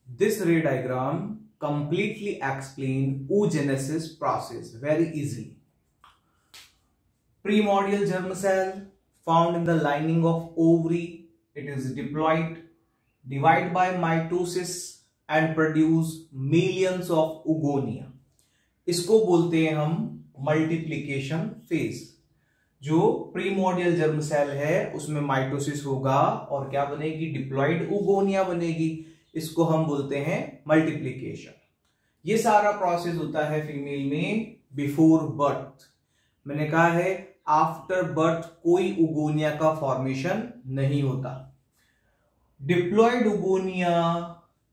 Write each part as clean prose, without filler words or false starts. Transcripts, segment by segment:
This ray diagram completely explain oogenesis process very easily. Primordial germ cell found in the lining of ovary. It is diploid, divide by mitosis and produce millions of oogonia. इसको बोलते हैं हम multiplication phase. जो primordial germ cell है उसमें mitosis होगा और क्या बनेगी, डिप्लॉइड oogonia बनेगी। इसको हम बोलते हैं मल्टीप्लिकेशन। ये सारा प्रोसेस होता है फीमेल में बिफोर बर्थ। मैंने कहा है आफ्टर बर्थ कोई oogonia का फॉर्मेशन नहीं होता। Diploid oogonia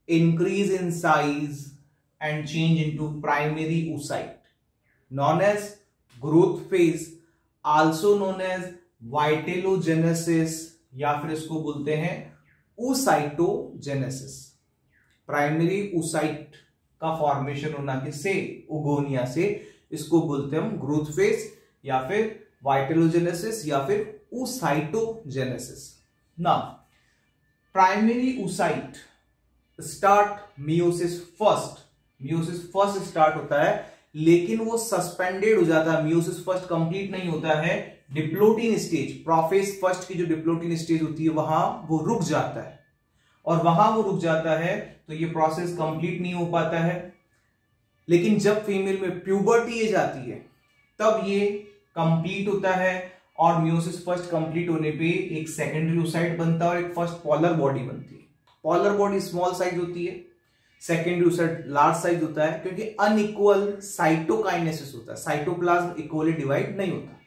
increase in size and change into primary oocyte known as growth phase, also known as vitellogenesis या फिर इसको बोलते हैं oocytogenesis। प्राइमरी oocyte का फॉर्मेशन होना किससे, oogonia से। इसको बोलते हैं हम ग्रोथ फेज या फिर वाइटेलोजेनेसिस या फिर oocytogenesis। ना primary oocyte start meiosis first start होता है, लेकिन वो सस्पेंडेड हो जाता है। मियोसिस फर्स्ट कंप्लीट नहीं होता है। डिप्लोटिन स्टेज, प्रोफेज फर्स्ट की जो डिप्लोटिन स्टेज होती है वहां वो रुक जाता है, और वहां वो रुक जाता है तो ये प्रोसेस कंप्लीट नहीं हो पाता है। लेकिन जब फीमेल में प्यूबर्टी एज आती है तब ये कंप्लीट होता है, और मियोसिस फर्स्ट कंप्लीट होने पे एक सेकेंडरी oocyte बनता है और एक फर्स्ट पॉलर बॉडी बनती है। पॉलर बॉडी स्मॉल साइज होती है, सेकेंडरी oocyte लार्ज साइज होता है, क्योंकि अनइक्वल साइटोकाइनेसिस होता है, साइटोप्लाज्म इक्वली डिवाइड नहीं होता।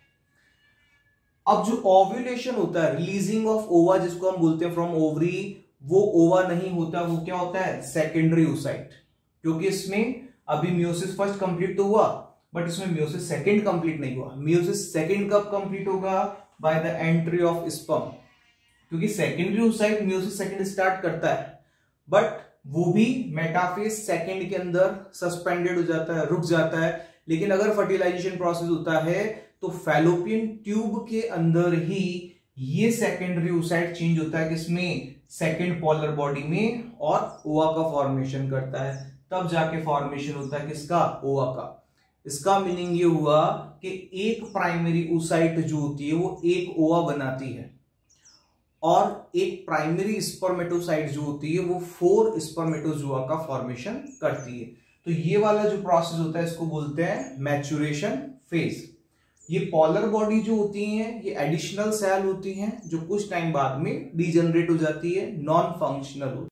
अब जो ओव्यूलेशन होता है, रिलीजिंग ऑफ ओवा जिसको हम बोलते हैं फ्रॉम ओवरी, वो ओवा नहीं होता, वो क्या होता है, सेकेंडरी oocyte। क्योंकि इसमें अभी मियोसिस फर्स्ट कंप्लीट तो हुआ, बट इसमें मियोसिस सेकंड कंप्लीट नहीं हुआ। मियोसिस सेकंड कब कंप्लीट होगा, by the entry of sperm. क्योंकि secondary oocyte meiosis second start करता है, बट वो भी मेटाफेज सेकंड के अंदर सस्पेंडेड हो जाता है, रुक जाता है। लेकिन अगर फर्टिलाइजेशन प्रोसेस होता है तो फैलोपियन ट्यूब के अंदर ही ये सेकेंडरी oocyte चेंज होता है, किसमें, सेकंड पॉलर बॉडी में, और ओवा का फॉर्मेशन करता है। तब जाके फॉर्मेशन होता है किसका, ओवा का। इसका मीनिंग ये हुआ कि एक प्राइमरी oocyte जो होती है वो एक ओवा बनाती है, और एक प्राइमरी स्पर्मेटोसाइट जो होती है वो 4 स्पर्मेटोजोआ का फॉर्मेशन करती है। तो ये वाला जो प्रोसेस होता है इसको बोलते हैं मैचुरेशन फेज। ये पॉलर बॉडी जो होती हैं ये एडिशनल सेल होती हैं जो कुछ टाइम बाद में डिजेनरेट हो जाती है, नॉन फंक्शनल होती है।